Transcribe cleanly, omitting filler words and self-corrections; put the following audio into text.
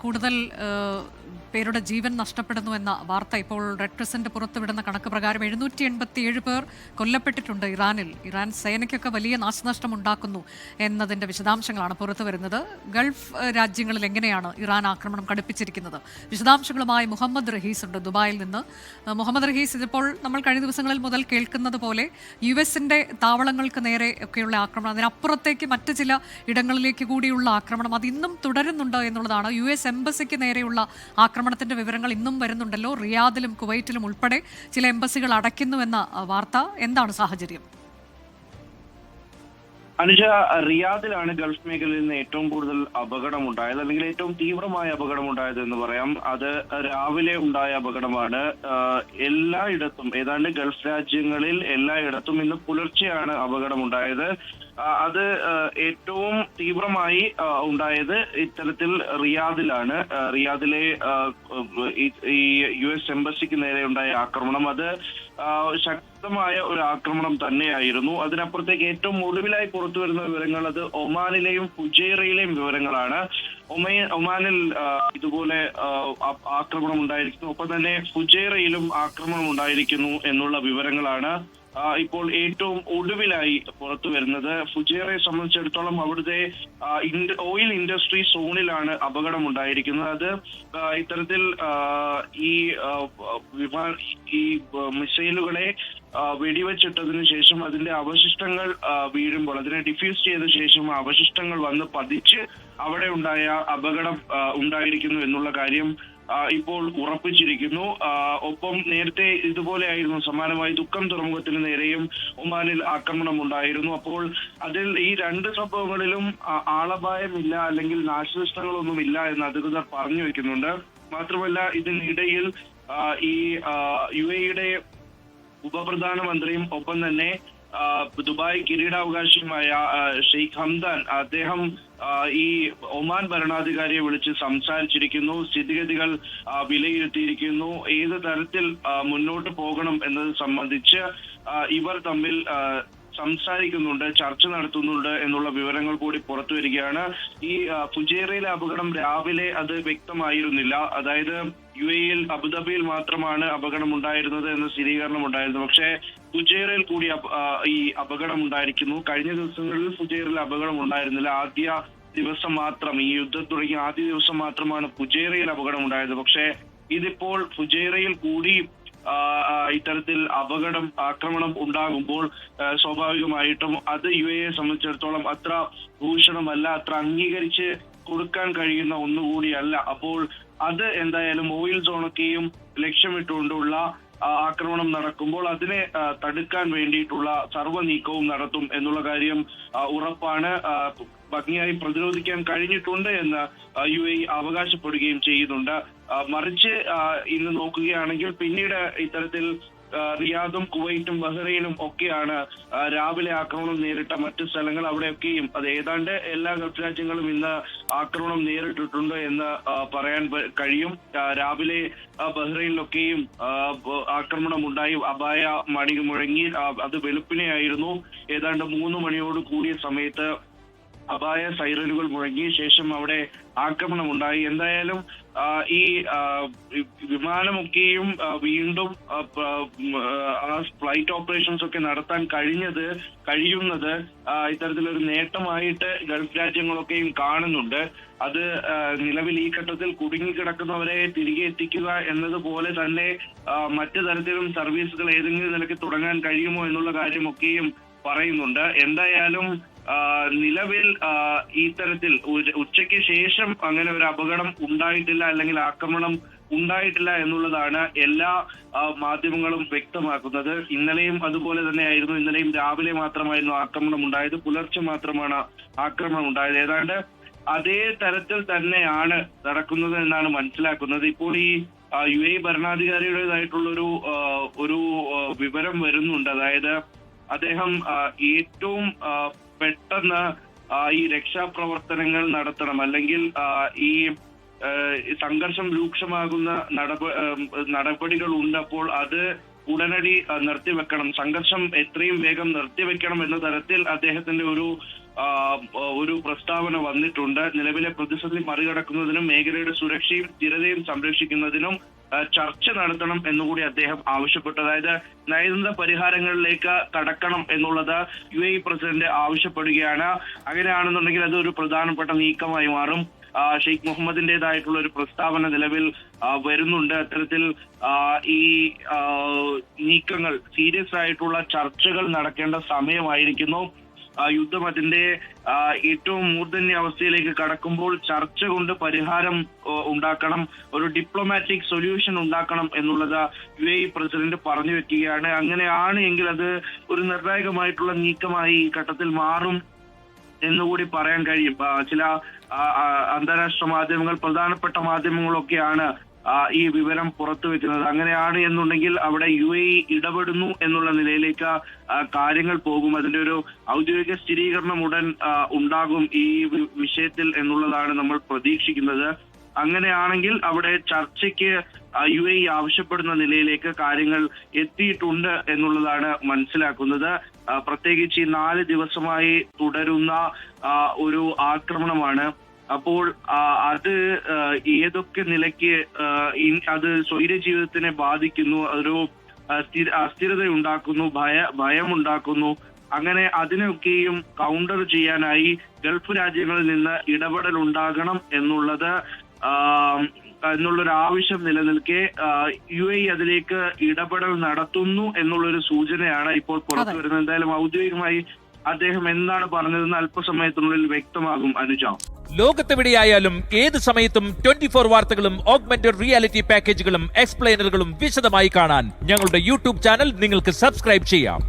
കൂടുതൽ പേരുടെ ജീവൻ നഷ്ടപ്പെടുന്നു എന്ന വാർത്ത ഇപ്പോൾ റെഡ് ക്രിസന്റ് പുറത്തുവിടുന്ന കണക്ക് പ്രകാരം 787 പേർ കൊല്ലപ്പെട്ടിട്ടുണ്ട് ഇറാനിൽ. ഇറാൻ സേനയ്ക്കൊക്കെ വലിയ നാശനഷ്ടം ഉണ്ടാക്കുന്നു എന്നതിൻ്റെ വിശദാംശങ്ങളാണ് പുറത്തു വരുന്നത്. ഗൾഫ് രാജ്യങ്ങളിൽ എങ്ങനെയാണ് ഇറാൻ ആക്രമണം കടുപ്പിച്ചിരിക്കുന്നത്? വിശദാംശങ്ങളുമായി മുഹമ്മദ് റഹീസ് ഉണ്ട് ദുബായിൽ നിന്ന്. മുഹമ്മദ് റഹീസ്, ഇതിപ്പോൾ നമ്മൾ കഴിഞ്ഞ ദിവസങ്ങളിൽ മുതൽ കേൾക്കുന്നത് പോലെ US-ന്റെ താവളങ്ങൾക്ക് നേരെ ഒക്കെയുള്ള ആക്രമണം, അതിനപ്പുറത്തേക്ക് മറ്റ് ചില ഇടങ്ങളിലേക്ക് കൂടിയുള്ള ആക്രമണം അത് ഇന്നും തുടരുന്നുണ്ട് എന്നുള്ളതാണ്. US എംബസിക്ക് നേരെയുള്ള ആക്രമണത്തിന്റെ വിവരങ്ങൾ ഇന്നും വരുന്നുണ്ടല്ലോ. റിയാദിലും കുവൈറ്റിലും ഉൾപ്പെടെ ചില എംബസികൾ അടയ്ക്കുന്നുവെന്ന വാർത്ത. എന്താണ് സാഹചര്യം? അനുജ, റിയാദിലാണ് ഗൾഫ് മേഖലയിൽ നിന്ന് ഏറ്റവും കൂടുതൽ അപകടമുണ്ടായത്, അല്ലെങ്കിൽ ഏറ്റവും തീവ്രമായ അപകടമുണ്ടായത് എന്ന് പറയാം. അത് രാവിലെ ഉണ്ടായ അപകടമാണ്. എല്ലായിടത്തും, ഏതാണ്ട് ഗൾഫ് രാജ്യങ്ങളിൽ എല്ലായിടത്തും ഇന്ന് പുലർച്ചെയാണ് അപകടമുണ്ടായത്. അത് ഏറ്റവും തീവ്രമായി ഉണ്ടായത് ഇത്തരത്തിൽ റിയാദിലാണ്. റിയാദിലെ ഈ US എംബസിക്ക് നേരെ ഉണ്ടായ ആക്രമണം അത് ശക്തമായ ഒരു ആക്രമണം തന്നെയായിരുന്നു. അതിനപ്പുറത്തേക്ക് ഏറ്റവും ഒടുവിലായി പുറത്തു വരുന്ന വിവരങ്ങൾ അത് ഒമാനിലെയും ഫുജൈറയിലെയും വിവരങ്ങളാണ്. ഒമാനിൽ ഇതുപോലെ ആക്രമണം ഉണ്ടായിരിക്കുന്നു, ഒപ്പം തന്നെ ഫുജൈറയിലും ആക്രമണം ഉണ്ടായിരിക്കുന്നു എന്നുള്ള വിവരങ്ങളാണ് ഇപ്പോൾ ഏറ്റവും ഒടുവിലായി പുറത്തു വരുന്നത്. ഫുജൈറയെ സംബന്ധിച്ചിടത്തോളം അവിടുത്തെ ഓയിൽ ഇൻഡസ്ട്രി സോണിലാണ് അപകടം ഉണ്ടായിരിക്കുന്നത്. അത് ഇത്തരത്തിൽ ഈ മിസൈലുകളെ വെടിവെച്ചിട്ടതിനു ശേഷം അതിന്റെ അവശിഷ്ടങ്ങൾ വീഴുമ്പോൾ, അതിനെ ഡിഫ്യൂസ് ചെയ്ത ശേഷം അവശിഷ്ടങ്ങൾ വന്ന് പതിച്ച് അവിടെ ഉണ്ടായ അപകടം ഉണ്ടായിരിക്കുന്നു എന്നുള്ള കാര്യം ഇപ്പോൾ ഉറപ്പിച്ചിരിക്കുന്നു. ഒപ്പം നേരത്തെ ഇതുപോലെയായിരുന്നു, സമാനമായി ദുഃഖം തുറമുഖത്തിന് നേരെയും ഒമാനിൽ ആക്രമണം ഉണ്ടായിരുന്നു. അപ്പോൾ അതിൽ ഈ രണ്ട് സംഭവങ്ങളിലും ആളപായമില്ല, അല്ലെങ്കിൽ നാശനഷ്ടങ്ങളൊന്നുമില്ല എന്ന് അധികൃതർ പറഞ്ഞു വെക്കുന്നുണ്ട്. മാത്രമല്ല, ഇതിനിടയിൽ ഈ UAE-യുടെ ഉപപ്രധാനമന്ത്രിയും ഒപ്പം തന്നെ ദുബായ് കിരീടാവകാശിയുമായ ഷെയ്ഖ് ഹംദാൻ, അദ്ദേഹം ഈ ഒമാൻ ഭരണാധികാരിയെ വിളിച്ച് സംസാരിച്ചിരിക്കുന്നു, സ്ഥിതിഗതികൾ വിലയിരുത്തിയിരിക്കുന്നു. ഏത് തരത്തിൽ മുന്നോട്ട് പോകണം എന്നത് സംബന്ധിച്ച് ഇവർ തമ്മിൽ സംസാരിക്കുന്നുണ്ട്, ചർച്ച നടത്തുന്നുണ്ട് എന്നുള്ള വിവരങ്ങൾ കൂടി പുറത്തു വരികയാണ്. ഈ ഫുജൈറയിലെ അപകടം രാവിലെ അത് വ്യക്തമായിരുന്നില്ല. അതായത് UAE-യിൽ അബുദാബിയിൽ മാത്രമാണ് അപകടം ഉണ്ടായിരുന്നത് എന്ന സ്ഥിരീകരണം ഉണ്ടായിരുന്നു. പക്ഷേ ഫുജൈറയിൽ കൂടി ഈ അപകടം ഉണ്ടായിരിക്കുന്നു. കഴിഞ്ഞ ദിവസങ്ങളിൽ ഫുജൈറയിൽ അപകടം ഉണ്ടായിരുന്നില്ല. ആദ്യ ദിവസം മാത്രം, ഈ യുദ്ധം തുടങ്ങിയ ആദ്യ ദിവസം മാത്രമാണ് ഫുജൈറയിൽ അപകടം ഉണ്ടായത്. പക്ഷേ ഇതിപ്പോൾ ഫുജൈറയിൽ കൂടി ഇത്തരത്തിൽ ആക്രമണം ഉണ്ടാകുമ്പോൾ സ്വാഭാവികമായിട്ടും അത് UAE-യെ സംബന്ധിച്ചിടത്തോളം അത്ര ഭൂഷണമല്ല, അത്ര അംഗീകരിച്ച് കൊടുക്കാൻ കഴിയുന്ന ഒന്നുകൂടിയല്ല. അപ്പോൾ അത് എന്തായാലും ഓയിൽ സോണൊക്കെയും ലക്ഷ്യമിട്ടുകൊണ്ടുള്ള ആക്രമണം നടക്കുമ്പോൾ അതിനെ തടുക്കാൻ വേണ്ടിയിട്ടുള്ള സർവ്വ നീക്കവും നടത്തും എന്നുള്ള കാര്യം ഉറപ്പാണ്. ഭംഗിയായി പ്രതിരോധിക്കാൻ കഴിഞ്ഞിട്ടുണ്ട് എന്ന് UAE അവകാശപ്പെടുകയും ചെയ്യുന്നുണ്ട്. മറിച്ച് ഇന്ന് നോക്കുകയാണെങ്കിൽ പിന്നീട് ഇത്തരത്തിൽ റിയാദും കുവൈറ്റും ബഹ്റൈനും ഒക്കെയാണ് രാവിലെ ആക്രമണം നേരിട്ട മറ്റു സ്ഥലങ്ങൾ. അവിടെയൊക്കെയും അത് ഏതാണ്ട് എല്ലാ ഗൾഫ് രാജ്യങ്ങളും ഇന്ന് ആക്രമണം നേരിട്ടിട്ടുണ്ട് എന്ന് പറയാൻ കഴിയും. രാവിലെ ബഹ്റൈനിലൊക്കെയും ആക്രമണം ഉണ്ടായി, അപായ മണി മുഴങ്ങി. അത് വെളുപ്പിനെയായിരുന്നു. ഏതാണ്ട് 3 മണിയോട് കൂടിയ സമയത്ത് അപായ സൈറനുകൾ മുഴങ്ങിയ ശേഷം അവിടെ ആക്രമണം ഉണ്ടായി. എന്തായാലും ഈ വിമാനമൊക്കെയും വീണ്ടും ഫ്ലൈറ്റ് ഓപ്പറേഷൻസ് ഒക്കെ നടത്താൻ കഴിയുന്നത് ഇത്തരത്തിലൊരു നേട്ടമായിട്ട് ഗൾഫ് രാജ്യങ്ങളൊക്കെയും കാണുന്നുണ്ട്. അത് നിലവിൽ ഈ ഘട്ടത്തിൽ കുടുങ്ങിക്കിടക്കുന്നവരെ തിരികെ എത്തിക്കുക എന്നതുപോലെ തന്നെ മറ്റു തരത്തിലും സർവീസുകൾ ഏതെങ്കിലും നിലയ്ക്ക് തുടങ്ങാൻ കഴിയുമോ എന്നുള്ള കാര്യമൊക്കെയും പറയുന്നുണ്ട്. എന്തായാലും നിലവിൽ ഈ തരത്തിൽ ഉച്ചയ്ക്ക് ശേഷം അങ്ങനെ ഒരു അപകടം ഉണ്ടായിട്ടില്ല, അല്ലെങ്കിൽ ആക്രമണം ഉണ്ടായിട്ടില്ല എന്നുള്ളതാണ് എല്ലാ മാധ്യമങ്ങളും വ്യക്തമാക്കുന്നത്. ഇന്നലെയും അതുപോലെ തന്നെയായിരുന്നു. ഇന്നലെയും രാവിലെ മാത്രമായിരുന്നു ആക്രമണം ഉണ്ടായത്, പുലർച്ചെ മാത്രമാണ് ആക്രമണം ഉണ്ടായത്. ഏതാണ്ട് അതേ തരത്തിൽ തന്നെയാണ് നടക്കുന്നത് എന്നാണ് മനസ്സിലാക്കുന്നത്. ഇപ്പോൾ ഈ UAE ഭരണാധികാരിയുടേതായിട്ടുള്ളൊരു വിവരം വരുന്നുണ്ട്. അതായത് അദ്ദേഹം ഏറ്റവും പെട്ടെന്ന് ഈ രക്ഷാപ്രവർത്തനങ്ങൾ നടത്തണം, അല്ലെങ്കിൽ ഈ സംഘർഷം രൂക്ഷമാകുന്ന നടപടികൾ ഉണ്ടപ്പോൾ അത് ഉടനടി നിർത്തിവെക്കണം, സംഘർഷം എത്രയും വേഗം നിർത്തിവെക്കണം എന്ന തരത്തിൽ അദ്ദേഹത്തിന്റെ ഒരു ഒരു പ്രസ്താവന വന്നിട്ടുണ്ട്. നിലവിലെ പ്രതിസന്ധി മറികടക്കുന്നതിനും മേഖലയുടെ സുരക്ഷയും സ്ഥിരതയും സംരക്ഷിക്കുന്നതിനും ചർച്ച നടത്തണം എന്നുകൂടി അദ്ദേഹം ആവശ്യപ്പെട്ടു. അതായത് നയതന്ത്ര പരിഹാരങ്ങളിലേക്ക് കടക്കണം എന്നുള്ളത് UAE പ്രസിഡന്റ് ആവശ്യപ്പെടുകയാണ്. അങ്ങനെയാണെന്നുണ്ടെങ്കിൽ അത് ഒരു പ്രധാനപ്പെട്ട നീക്കമായി മാറും. ഷെയ്ഖ് മുഹമ്മദിന്റേതായിട്ടുള്ള ഒരു പ്രസ്താവന നിലവിൽ വരുന്നുണ്ട്. അത്തരത്തിൽ ഈ നീക്കങ്ങൾ സീരിയസ് ആയിട്ടുള്ള ചർച്ചകൾ നടക്കേണ്ട സമയമായിരിക്കുന്നു. യുദ്ധം അതിന്റെ ഏറ്റവും മൂർധന്യ അവസ്ഥയിലേക്ക് കടക്കുമ്പോൾ ചർച്ച കൊണ്ട് പരിഹാരം ഉണ്ടാക്കണം, ഒരു ഡിപ്ലോമാറ്റിക് സൊല്യൂഷൻ ഉണ്ടാക്കണം എന്നുള്ളത് UAE പ്രസിഡന്റ് പറഞ്ഞു വെക്കുകയാണ്. അങ്ങനെയാണ് എങ്കിൽ അത് ഒരു നിർണായകമായിട്ടുള്ള നീക്കമായി ഈ ഘട്ടത്തിൽ മാറും എന്നുകൂടി പറയാൻ കഴിയും. ചില അന്താരാഷ്ട്ര മാധ്യമങ്ങൾ, പ്രധാനപ്പെട്ട മാധ്യമങ്ങളൊക്കെയാണ് ഈ വിവരം പുറത്തുവെക്കുന്നത്. അങ്ങനെയാണ് എന്നുണ്ടെങ്കിൽ അവിടെ UAE ഇടപെടുന്നു എന്നുള്ള നിലയിലേക്ക് കാര്യങ്ങൾ പോകും. അതിന്റെ ഒരു ഔദ്യോഗിക സ്ഥിരീകരണം ഉടൻ ഉണ്ടാകും ഈ വിഷയത്തിൽ എന്നുള്ളതാണ് നമ്മൾ പ്രതീക്ഷിക്കുന്നത്. അങ്ങനെയാണെങ്കിൽ അവിടെ ചർച്ചയ്ക്ക് UAE ആവശ്യപ്പെടുന്ന നിലയിലേക്ക് കാര്യങ്ങൾ എത്തിയിട്ടുണ്ട് എന്നുള്ളതാണ് മനസ്സിലാക്കുന്നത്. പ്രത്യേകിച്ച് ഈ 4 ദിവസമായി തുടരുന്ന ഒരു ആക്രമണമാണ്. അപ്പോൾ അത് ഏതൊക്കെ നിലയ്ക്ക് അത് സ്വൈര ജീവിതത്തിനെ ബാധിക്കുന്നു, ഒരു അസ്ഥിരത ഉണ്ടാക്കുന്നു, ഭയമുണ്ടാക്കുന്നു. അങ്ങനെ അതിനൊക്കെയും കൗണ്ടർ ചെയ്യാനായി ഗൾഫ് രാജ്യങ്ങളിൽ നിന്ന് ഇടപെടൽ ഉണ്ടാകണം എന്നുള്ളൊരു ആവശ്യം നിലനിൽക്കെ UAE അതിലേക്ക് ഇടപെടൽ നടത്തുന്നു എന്നുള്ളൊരു സൂചനയാണ് ഇപ്പോൾ പുറത്തു വരുന്നത്. എന്തായാലും ഔദ്യോഗികമായി അദ്ദേഹം എന്താണ് പറഞ്ഞതെന്ന് അല്പസമയത്തിനുള്ളിൽ വ്യക്തമാകും. അനുജ, ലോകത്തെവിടെയായാലും ഏത് സമയത്തും 24 വാർത്തകളും ഓഗ്മെന്റഡ് റിയാലിറ്റി പാക്കേജുകളും എക്സ്പ്ലെയിനറുകളും വിശദമായി കാണാൻ ഞങ്ങളുടെ YouTube ചാനൽ നിങ്ങൾക്ക് സബ്സ്ക്രൈബ് ചെയ്യാം.